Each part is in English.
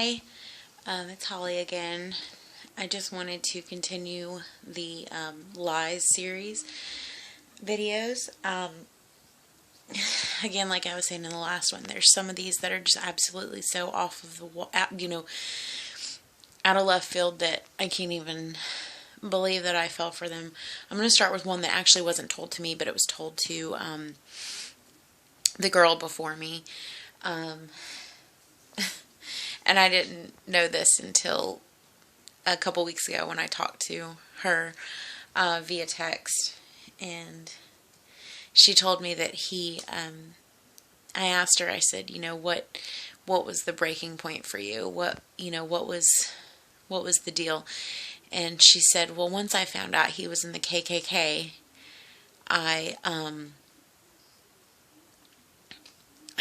Hi, it's Holly again. I just wanted to continue the Lies series videos. Again, like I was saying in the last one, there's some of these that are just absolutely so off of the wall, out of left field that I can't even believe that I fell for them. I'm going to start with one that actually wasn't told to me, but it was told to the girl before me. And I didn't know this until a couple weeks ago when I talked to her via text, and she told me that I asked her, I said, what was the breaking point for you? What was the deal? And she said, well, once I found out he was in the KKK,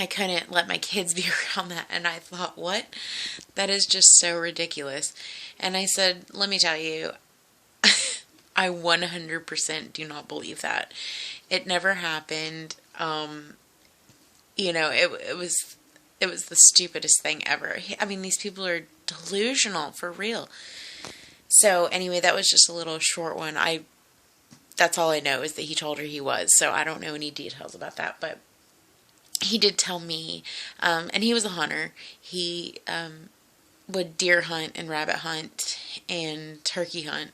I couldn't let my kids be around that. And I thought, what? That is just so ridiculous. And I said, let me tell you, I 100% do not believe that. It never happened. It was the stupidest thing ever. I mean, these people are delusional for real. So anyway, that was just a little short one. That's all I know is that he told her he was. So I don't know any details about that, but he did tell me, and he was a hunter. He would deer hunt and rabbit hunt and turkey hunt.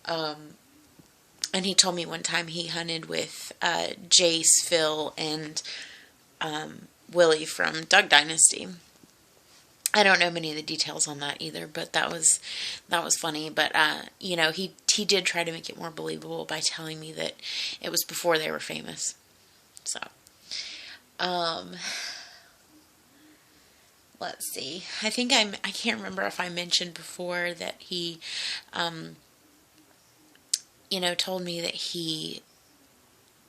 And he told me one time he hunted with Jace, Phil, and Willie from Duck Dynasty. I don't know many of the details on that either, but that was funny. But he did try to make it more believable by telling me that it was before they were famous. So. Let's see. I think I can't remember if I mentioned before that he, told me that he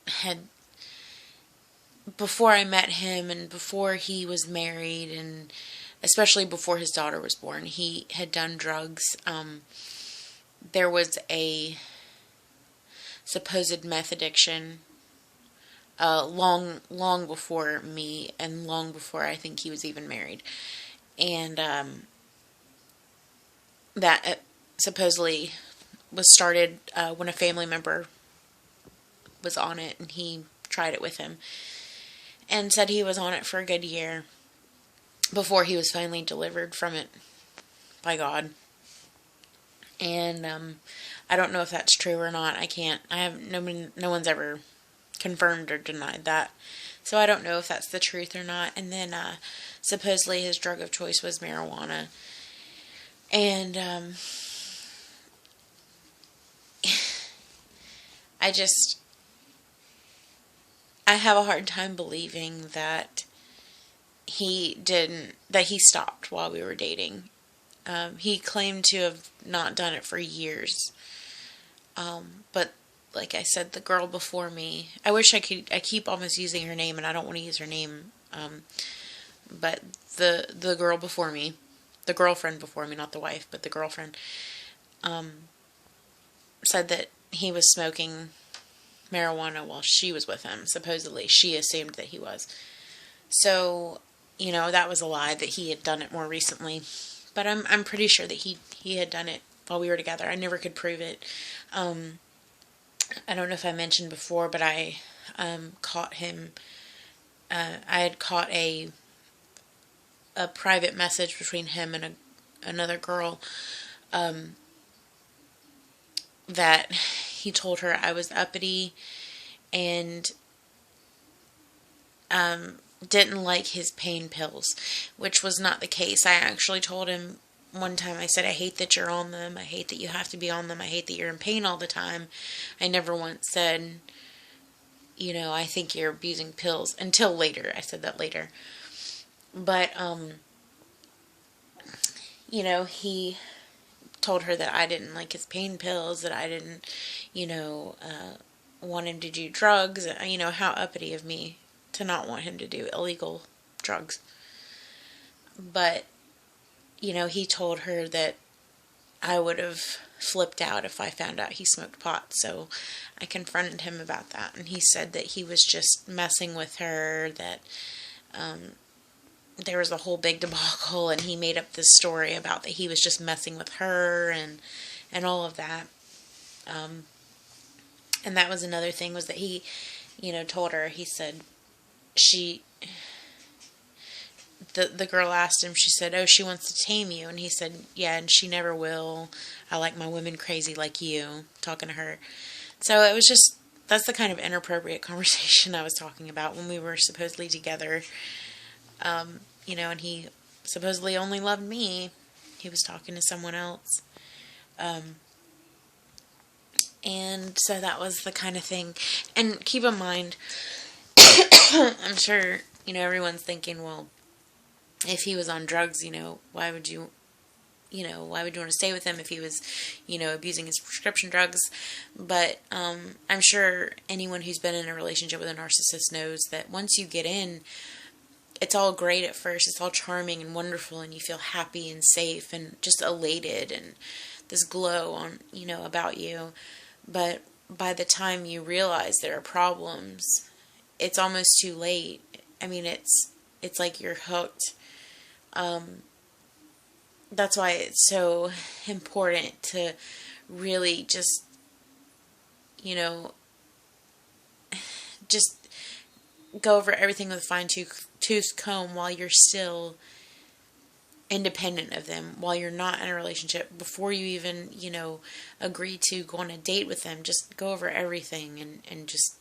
had, before I met him and before he was married and especially before his daughter was born, he had done drugs. There was a supposed meth addiction long before me and long before I think he was even married. And that supposedly was started when a family member was on it and he tried it with him and said he was on it for a good year before he was finally delivered from it by God. And I don't know if that's true or not. No one's ever confirmed or denied that. So I don't know if that's the truth or not. And then supposedly his drug of choice was marijuana. And I have a hard time believing that he stopped while we were dating. He claimed to have not done it for years. But like I said, the girl before me, I keep almost using her name and I don't want to use her name. But the girl before me, the girlfriend before me, not the wife, but the girlfriend, said that he was smoking marijuana while she was with him. Supposedly, she assumed that he was. So, that was a lie, that he had done it more recently. But I'm pretty sure that he had done it while we were together. I never could prove it. I don't know if I mentioned before, but I caught him. I had caught a private message between him and another girl that he told her I was uppity and didn't like his pain pills, which was not the case. I actually told him one time, I said, I hate that you're on them. I hate that you have to be on them. I hate that you're in pain all the time. I never once said, I think you're abusing pills. Until later. I said that later. But, he told her that I didn't like his pain pills, that I didn't, want him to do drugs. How uppity of me to not want him to do illegal drugs. But, he told her that I would have flipped out if I found out he smoked pot. So I confronted him about that. And he said that he was just messing with her, that there was a whole big debacle, and he made up this story about that he was just messing with her and all of that. Um, and that was another thing, was that he, told her, he said, she, the girl asked him, she said, oh, she wants to tame you. And he said, yeah, and she never will. I like my women crazy like you, talking to her. So it was just, that's the kind of inappropriate conversation I was talking about when we were supposedly together. And he supposedly only loved me. He was talking to someone else. And so that was the kind of thing. And keep in mind, I'm sure, everyone's thinking, well, if he was on drugs, why would you want to stay with him if he was, abusing his prescription drugs? But I'm sure anyone who's been in a relationship with a narcissist knows that once you get in, it's all great at first. It's all charming and wonderful, and you feel happy and safe and just elated and this glow on, about you. But by the time you realize there are problems, it's almost too late. I mean, it's like you're hooked. That's why it's so important to really just, just go over everything with a fine-tooth comb while you're still independent of them, while you're not in a relationship, before you even, agree to go on a date with them. Just go over everything and just,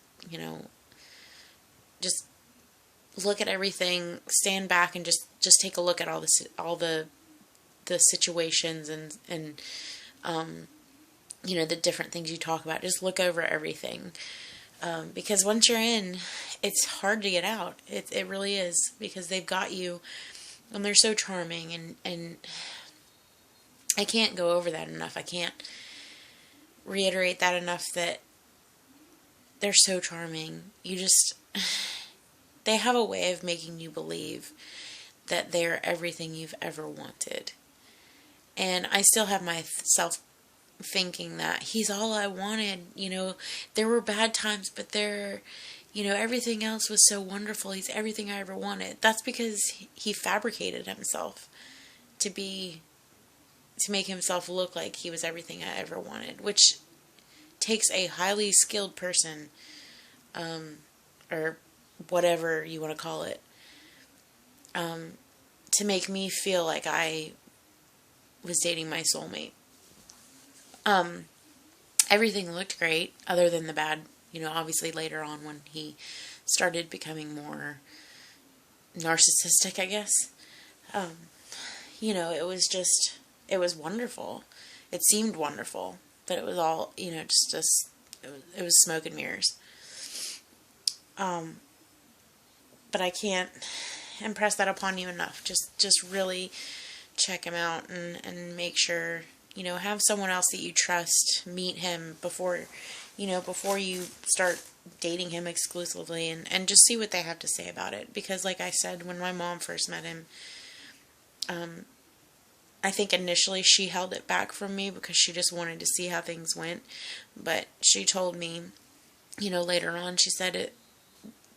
just look at everything, stand back and just take a look at all the situations and the different things you talk about. Just look over everything. Because once you're in, it's hard to get out. It really is, because they've got you, and they're so charming, and I can't go over that enough. I can't reiterate that enough, that they're so charming. They have a way of making you believe that they're everything you've ever wanted. And I still have myself thinking that he's all I wanted. There were bad times, but everything else was so wonderful. He's everything I ever wanted. That's because he fabricated himself to make himself look like he was everything I ever wanted, which takes a highly skilled person, or whatever you want to call it, to make me feel like I was dating my soulmate. Everything looked great, other than the bad, obviously later on when he started becoming more narcissistic, I guess. It was wonderful. It seemed wonderful, but it was all, just it was smoke and mirrors. But I can't impress that upon you enough. Just really check him out and make sure, have someone else that you trust meet him before you start dating him exclusively, and just see what they have to say about it. Because like I said, when my mom first met him, I think initially she held it back from me because she just wanted to see how things went. But she told me, later on, she said,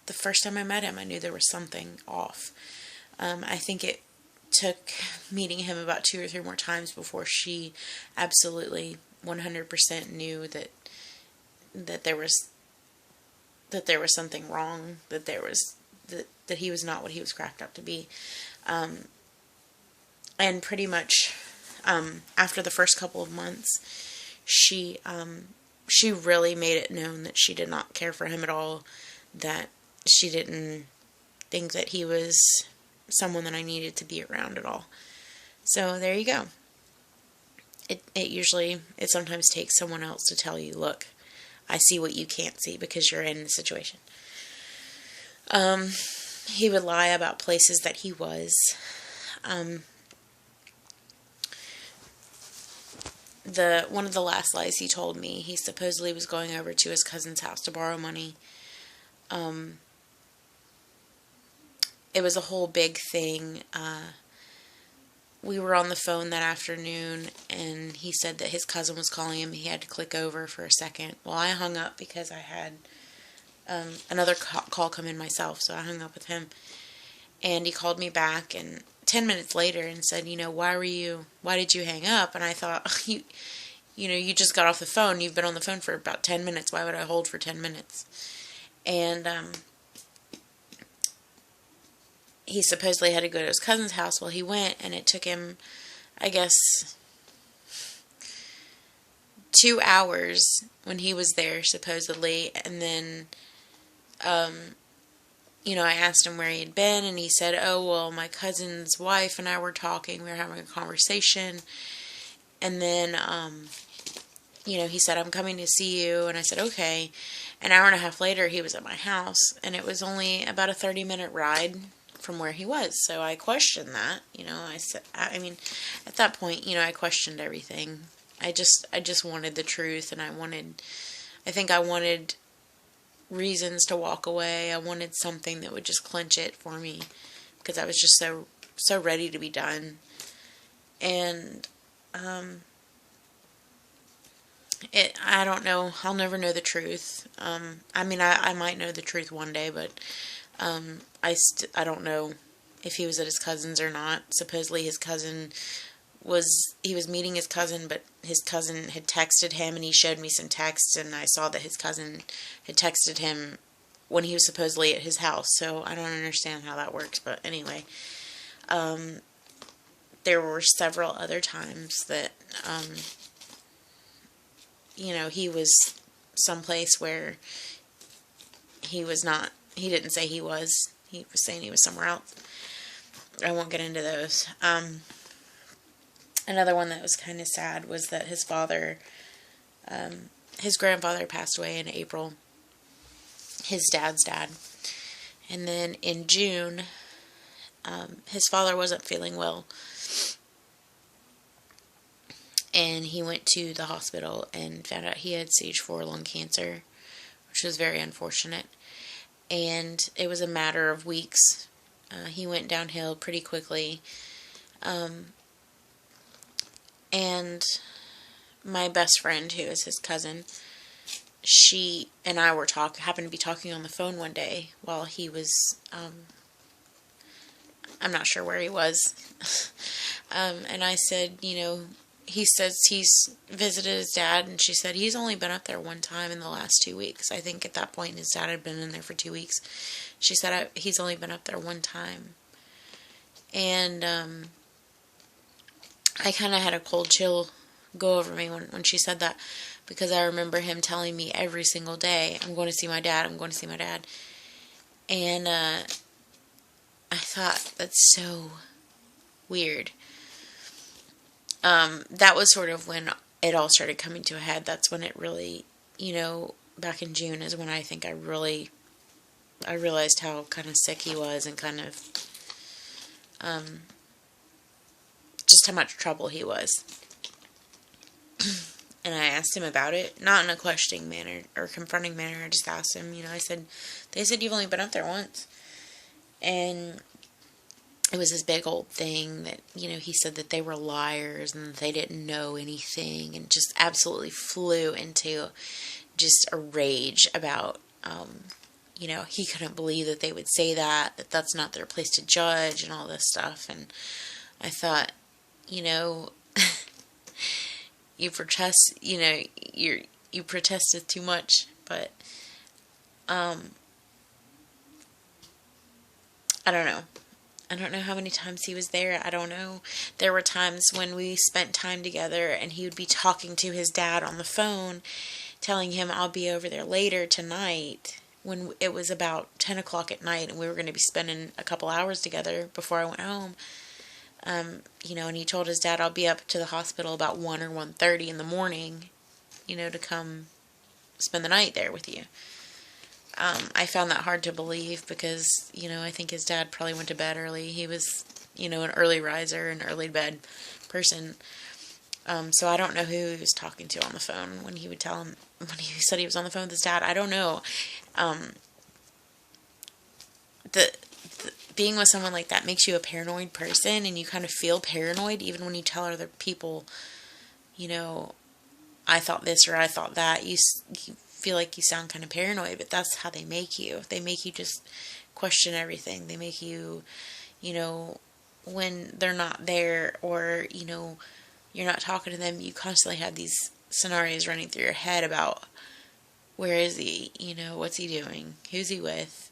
the first time I met him, I knew there was something off. I think it took meeting him about 2 or 3 more times before she absolutely 100% knew that there was something wrong, that he was not what he was cracked up to be. And pretty much after the first couple of months, she really made it known that she did not care for him at all, that she didn't think that he was someone that I needed to be around at all. So there you go. It sometimes takes someone else to tell you, look, I see what you can't see because you're in the situation. He would lie about places that he was. One of the last lies he told me, he supposedly was going over to his cousin's house to borrow money. It was a whole big thing. We were on the phone that afternoon, and he said that his cousin was calling him. He had to click over for a second. Well, I hung up because I had another call come in myself, so I hung up with him. And he called me back and 10 minutes later and said, why did you hang up? And I thought, you just got off the phone. You've been on the phone for about 10 minutes. Why would I hold for 10 minutes? And he supposedly had to go to his cousin's house. Well, he went, and it took him, I guess, 2 hours when he was there, supposedly. And then, I asked him where he had been, and he said, oh, well, my cousin's wife and I were talking. We were having a conversation. And then, he said, I'm coming to see you. And I said, okay. An hour and a half later, he was at my house, and it was only about a 30-minute ride from where he was. So I questioned that. At that point, I questioned everything. I just wanted the truth, and I think I wanted reasons to walk away. I wanted something that would just clinch it for me, because I was just so ready to be done. And I don't know. I'll never know the truth. I might know the truth one day, but I don't know if he was at his cousin's or not. Supposedly his cousin he was meeting his cousin, but his cousin had texted him, and he showed me some texts, and I saw that his cousin had texted him when he was supposedly at his house. So I don't understand how that works, but anyway, there were several other times that he was someplace where he was not. He didn't say he was. He was saying he was somewhere else. I won't get into those. Another one that was kind of sad was that his grandfather passed away in April. His dad's dad. And then in June, his father wasn't feeling well. And he went to the hospital and found out he had stage 4 lung cancer, which was very unfortunate. And it was a matter of weeks. He went downhill pretty quickly. And my best friend, who is his cousin, she and I happened to be talking on the phone one day while he was, I'm not sure where he was. And I said, he says he's visited his dad, and she said he's only been up there one time in the last 2 weeks. I think at that point his dad had been in there for 2 weeks. She said he's only been up there one time. And I kind of had a cold chill go over me when she said that, because I remember him telling me every single day, I'm going to see my dad, I'm going to see my dad. And I thought, that's so weird. That was sort of when it all started coming to a head. That's when it really, back in June is when I think I realized how kind of sick he was, and kind of just how much trouble he was. And I asked him about it, not in a questioning manner or confronting manner. I just asked him, they said you've only been up there once. And it was this big old thing that, he said that they were liars and that they didn't know anything, and just absolutely flew into just a rage about, he couldn't believe that they would say that that's not their place to judge and all this stuff. And I thought, you protest, you protested too much, but, I don't know. I don't know how many times he was there. I don't know. There were times when we spent time together, and he would be talking to his dad on the phone, telling him I'll be over there later tonight, when it was about 10 o'clock at night, and we were going to be spending a couple hours together before I went home. And he told his dad I'll be up to the hospital about 1 or 1:30 in the morning, to come spend the night there with you. I found that hard to believe, because, I think his dad probably went to bed early. He was, an early riser, an early bed person. So I don't know who he was talking to on the phone when he would tell him, when he said he was on the phone with his dad. I don't know. Being with someone like that makes you a paranoid person, and you kind of feel paranoid even when you tell other people, I thought this or I thought that. You feel like you sound kind of paranoid, but that's how they make you. They make you just question everything. They make you, when they're not there, or, you're not talking to them, you constantly have these scenarios running through your head about where is he, what's he doing, who's he with.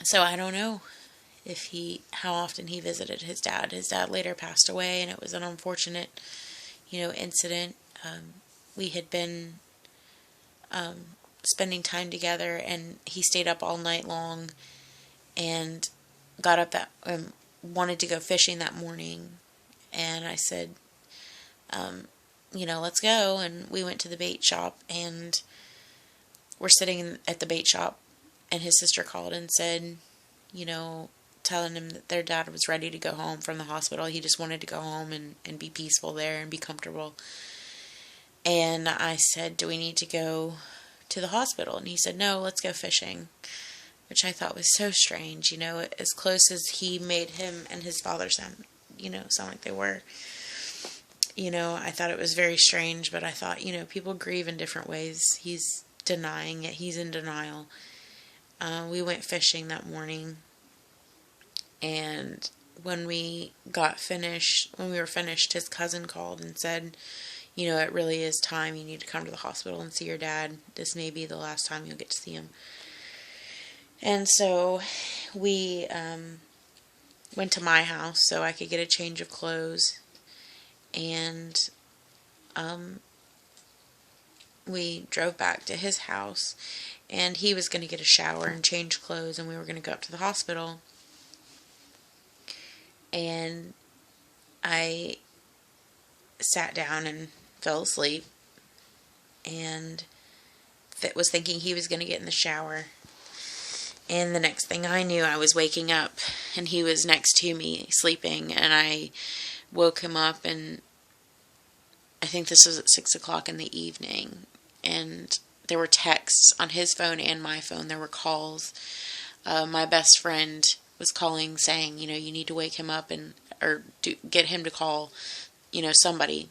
So I don't know how often he visited his dad. His dad later passed away, and it was an unfortunate, incident. We had been spending time together, and he stayed up all night long and got up wanted to go fishing that morning. And I said, let's go. And we went to the bait shop, and we're sitting at the bait shop, and his sister called and said, telling him that their dad was ready to go home from the hospital. He just wanted to go home and be peaceful there and be comfortable. And I said, do we need to go to the hospital? And he said, no, let's go fishing, which I thought was so strange, as close as he made him and his father sound like they were. I thought it was very strange, but I thought, people grieve in different ways. He's denying it. He's in denial. We went fishing that morning, and when we were finished, his cousin called and said, it really is time. You need to come to the hospital and see your dad. This may be the last time you'll get to see him. And so we went to my house so I could get a change of clothes, and we drove back to his house, and he was going to get a shower and change clothes, and we were going to go up to the hospital. And I sat down and fell asleep, and was thinking he was going to get in the shower. And the next thing I knew, I was waking up, and he was next to me sleeping, and I woke him up, and I think this was at 6 o'clock in the evening, and there were texts on his phone and my phone. There were calls. My best friend was calling saying, you need to wake him up or get him to call, somebody.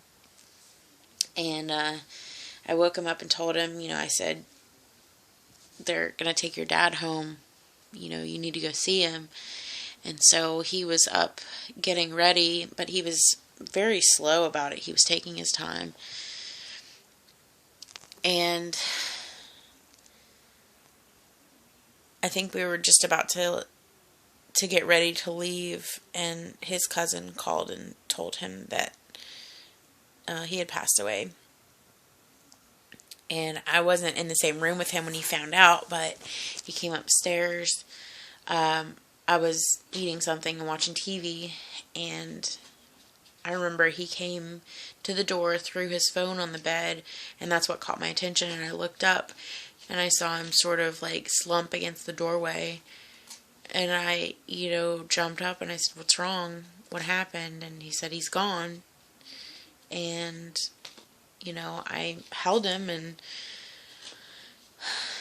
And I woke him up and told him, I said, they're going to take your dad home. You need to go see him. And so he was up getting ready, but he was very slow about it. He was taking his time. And I think we were just about to get ready to leave, and his cousin called and told him that he had passed away. And I wasn't in the same room with him when he found out, but he came upstairs. I was eating something and watching TV, and I remember he came to the door, threw his phone on the bed, and that's what caught my attention. And I looked up, and I saw him sort of like slump against the doorway. And I, jumped up and I said, "What's wrong? What happened?" And he said, "He's gone." And, I held him, and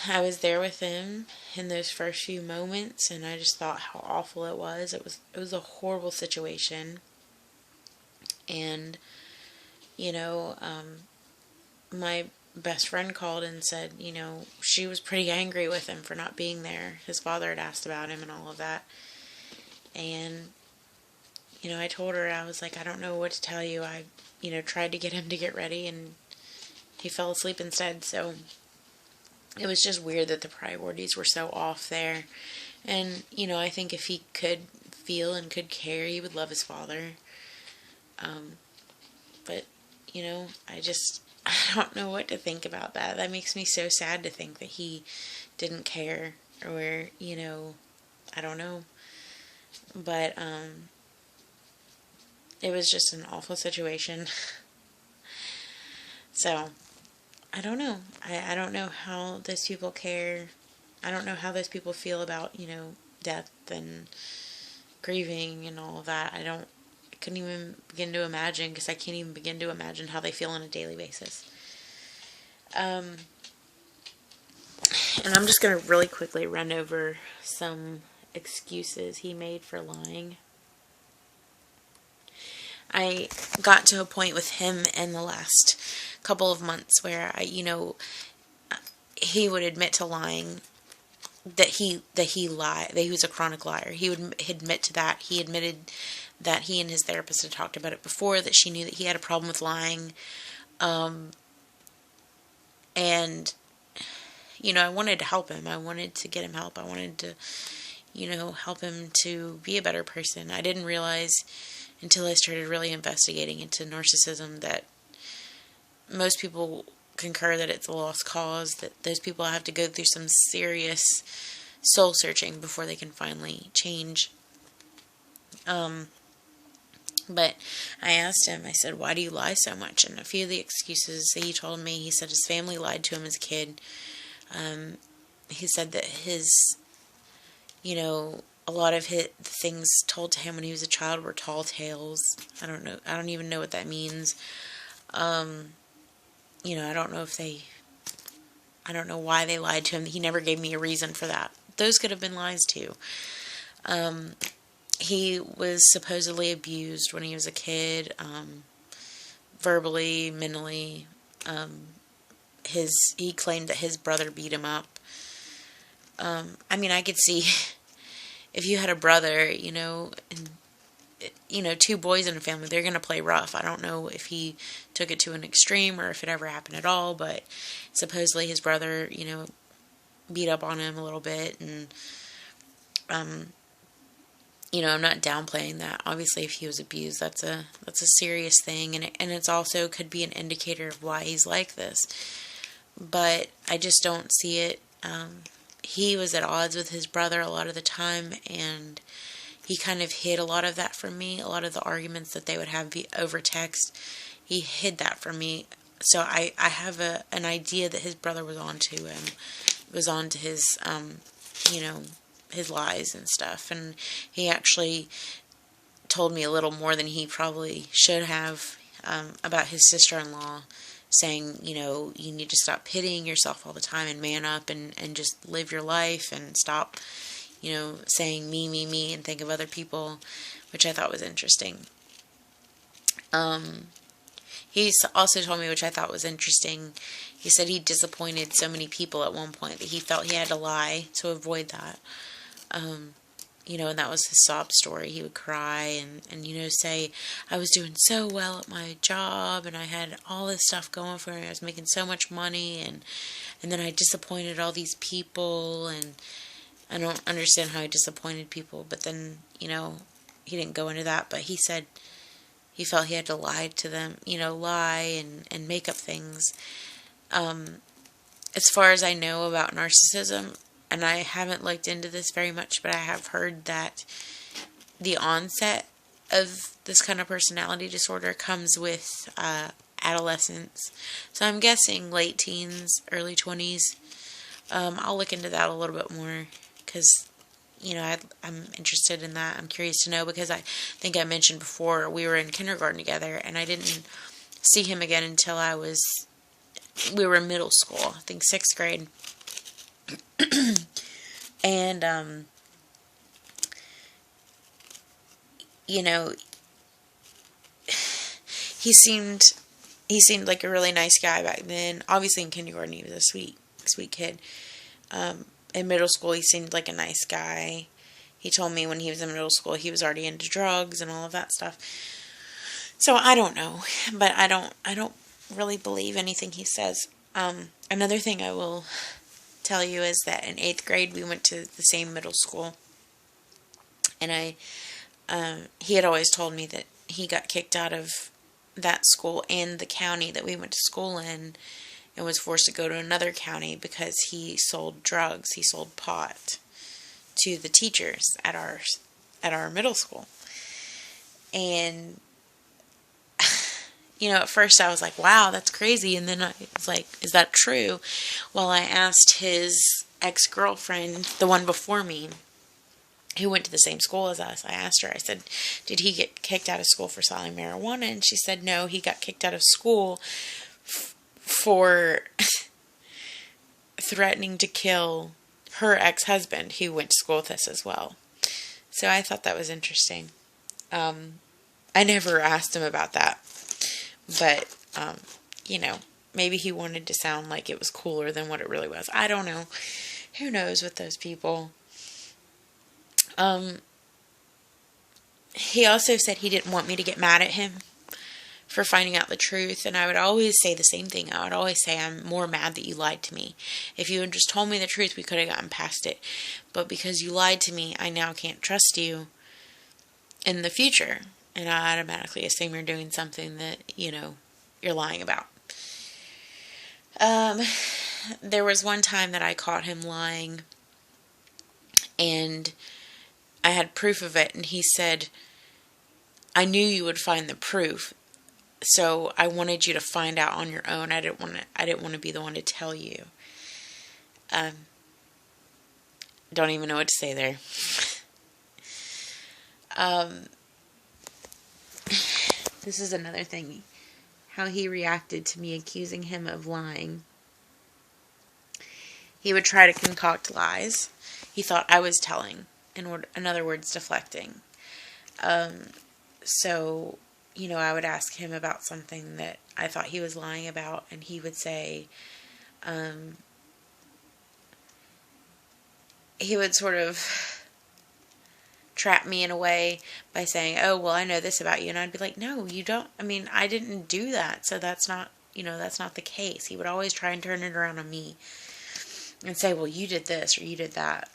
I was there with him in those first few moments, and I just thought how awful it was. It was a horrible situation. And, my best friend called and said, she was pretty angry with him for not being there. His father had asked about him and all of that. And, I told her, I was like, I don't know what to tell you. I, tried to get him to get ready, and he fell asleep instead. So it was just weird that the priorities were so off there. And, I think if he could feel and could care, he would love his father. But, I don't know what to think about that. That makes me so sad to think that he didn't care, or, I don't know. But, it was just an awful situation. So, I don't know. I don't know how those people care. I don't know how those people feel about, death and grieving and all of that. I couldn't even begin to imagine, because I can't even begin to imagine how they feel on a daily basis. And I'm just going to really quickly run over some excuses he made for lying. I got to a point with him in the last couple of months where he would admit to lying that he lied, that he was a chronic liar. He would admit to that. He admitted that he and his therapist had talked about it before, that she knew that he had a problem with lying. And, I wanted to help him. I wanted to get him help. I wanted to, help him to be a better person. I didn't realize until I started really investigating into narcissism that most people concur that it's a lost cause, that those people have to go through some serious soul searching before they can finally change. But I asked him, I said, why do you lie so much? And a few of the excuses that he told me, he said his family lied to him as a kid. He said that a lot of the things told to him when he was a child were tall tales. I don't know. I don't even know what that means. I don't know I don't know why they lied to him. He never gave me a reason for that. Those could have been lies too. He was supposedly abused when he was a kid, verbally, mentally. He claimed that his brother beat him up. I could see if you had a brother, and two boys in a family, they're going to play rough. I don't know if he took it to an extreme or if it ever happened at all, but supposedly his brother, beat up on him a little bit, and I'm not downplaying that. Obviously, if he was abused, that's a serious thing, and it's also could be an indicator of why he's like this. But I just don't see it. He was at odds with his brother a lot of the time, and he kind of hid a lot of that from me. A lot of the arguments that they would have over text, he hid that from me. So I have an idea that his brother was onto him, was onto his, his lies and stuff. And he actually told me a little more than he probably should have about his sister-in-law, saying, you need to stop pitying yourself all the time and man up and just live your life and stop, saying me, and think of other people, which I thought was interesting. He also told me, which I thought was interesting, he said he disappointed so many people at one point that he felt he had to lie to avoid that. And that was his sob story. He would cry and say, I was doing so well at my job and I had all this stuff going for me. I was making so much money and then I disappointed all these people, and I don't understand how he disappointed people, but then, he didn't go into that, but he said he felt he had to lie to them, lie and make up things. As far as I know about narcissism, and I haven't looked into this very much, but I have heard that the onset of this kind of personality disorder comes with adolescence. So I'm guessing late teens, early 20s. I'll look into that a little bit more because, I'm interested in that. I'm curious to know because I think I mentioned before we were in kindergarten together and I didn't see him again until we were in middle school, I think 6th grade. And, he seemed like a really nice guy back then. Obviously in kindergarten he was a sweet kid. In middle school he seemed like a nice guy. He told me when he was in middle school he was already into drugs and all of that stuff. So I don't know, but I don't really believe anything he says. Another thing I will tell you is that in 8th grade we went to the same middle school, and he had always told me that he got kicked out of that school and the county that we went to school in and was forced to go to another county because he sold drugs. He sold pot to the teachers at our middle school. And at first I was like, wow, that's crazy. And then I was like, is that true? Well, I asked his ex-girlfriend, the one before me, who went to the same school as us. I asked her, I said, did he get kicked out of school for selling marijuana? And she said, no, he got kicked out of school for threatening to kill her ex-husband, who went to school with us as well. So I thought that was interesting. I never asked him about that. But, maybe he wanted to sound like it was cooler than what it really was. I don't know. who knows with those people. He also said he didn't want me to get mad at him for finding out the truth, and I would always say the same thing. I would always say, I'm more mad that you lied to me. If you had just told me the truth, we could have gotten past it. But because you lied to me, I now can't trust you in the future. And I automatically assume you're doing something that, you're lying about. There was one time that I caught him lying, and I had proof of it, and he said, I knew you would find the proof, so I wanted you to find out on your own. I didn't want to be the one to tell you. Don't even know what to say there. This is another thing, how he reacted to me accusing him of lying. He would try to concoct lies. He thought I was telling, in other words, deflecting. So, I would ask him about something that I thought he was lying about, and he would say, he would sort of trap me in a way by saying, oh, well, I know this about you. And I'd be like, no, you don't. I mean, I didn't do that. So that's not, that's not the case. He would always try and turn it around on me and say, well, you did this or you did that.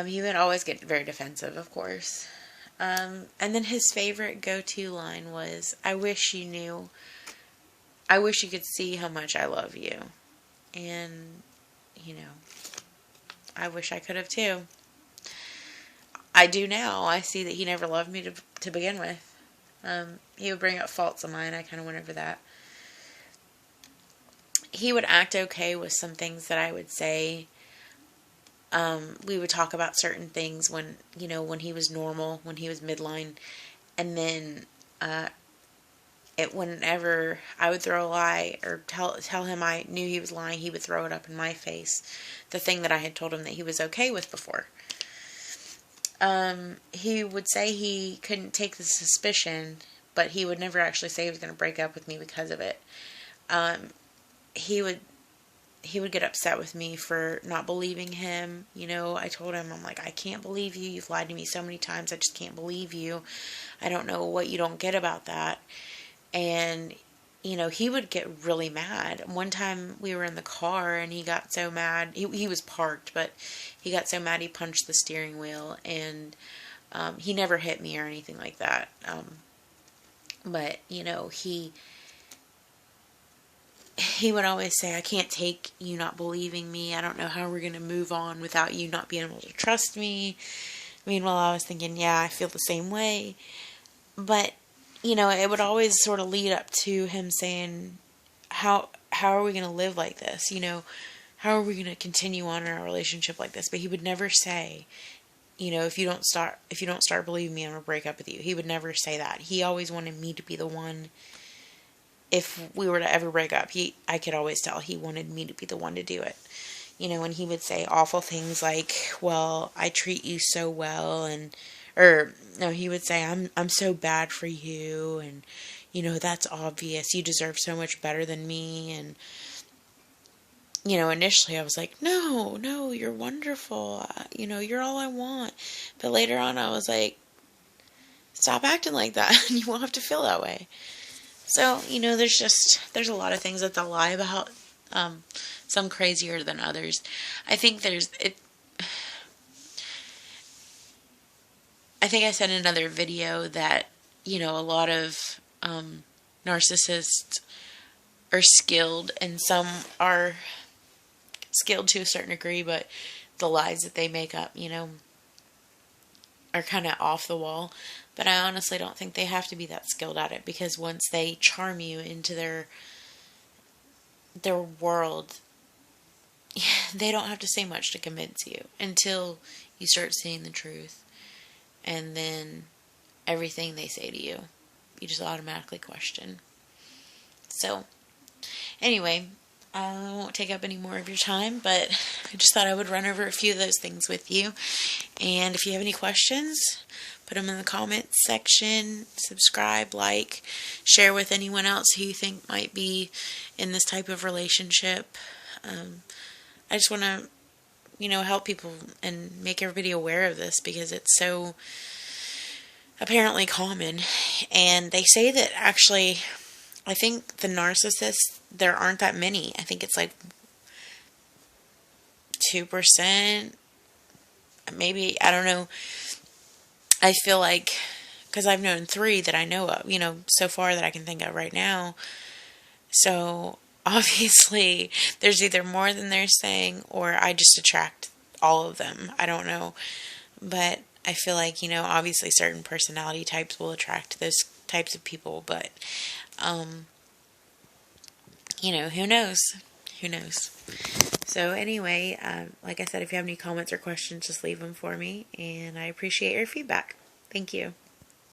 He would always get very defensive, of course. And then his favorite go-to line was, I wish you knew. I wish you could see how much I love you. And, I wish I could have too. I do now. I see that he never loved me to begin with. He would bring up faults of mine. I kind of went over that. He would act okay with some things that I would say. We would talk about certain things when he was normal, when he was midline. And then whenever I would throw a lie or tell him I knew he was lying, he would throw it up in my face. The thing that I had told him that he was okay with before. He would say he couldn't take the suspicion, but he would never actually say he was going to break up with me because of it. He would get upset with me for not believing him. I told him, I'm like, I can't believe you. You've lied to me so many times. I just can't believe you. I don't know what you don't get about that. And, he would get really mad. One time we were in the car and he got so mad. He was parked, but he got so mad he punched the steering wheel. And he never hit me or anything like that. But, he would always say, I can't take you not believing me. I don't know how we're going to move on without you not being able to trust me. Meanwhile, I was thinking, yeah, I feel the same way. But, it would always sort of lead up to him saying, how are we going to live like this? How are we going to continue on in our relationship like this? But he would never say, if you don't start believing me, I'm going to break up with you. He would never say that. He always wanted me to be the one. If we were to ever break up, I could always tell he wanted me to be the one to do it. And he would say awful things like, well, I treat you so well, he would say, I'm so bad for you, and, that's obvious. You deserve so much better than me, and, initially I was like, no, you're wonderful, you're all I want. But later on I was like, stop acting like that, you won't have to feel that way. So, there's a lot of things that they'll lie about, some crazier than others. I think I said in another video that, a lot of narcissists are skilled, and some are skilled to a certain degree, but the lies that they make up, are kind of off the wall. But I honestly don't think they have to be that skilled at it, because once they charm you into their world, they don't have to say much to convince you until you start seeing the truth. And then everything they say to you, you just automatically question. So, anyway, I won't take up any more of your time, but I just thought I would run over a few of those things with you. And if you have any questions, put them in the comments section. Subscribe, like, share with anyone else who you think might be in this type of relationship. I just want to help people and make everybody aware of this because it's so apparently common. And they say that actually, I think the narcissists, there aren't that many. I think it's like 2%, maybe, I don't know. I feel like, because I've known 3 that I know of, so far that I can think of right now. So obviously, there's either more than they're saying, or I just attract all of them. I don't know. But I feel like, obviously certain personality types will attract those types of people, but, who knows? Who knows? So anyway, like I said, if you have any comments or questions, just leave them for me, and I appreciate your feedback. Thank you.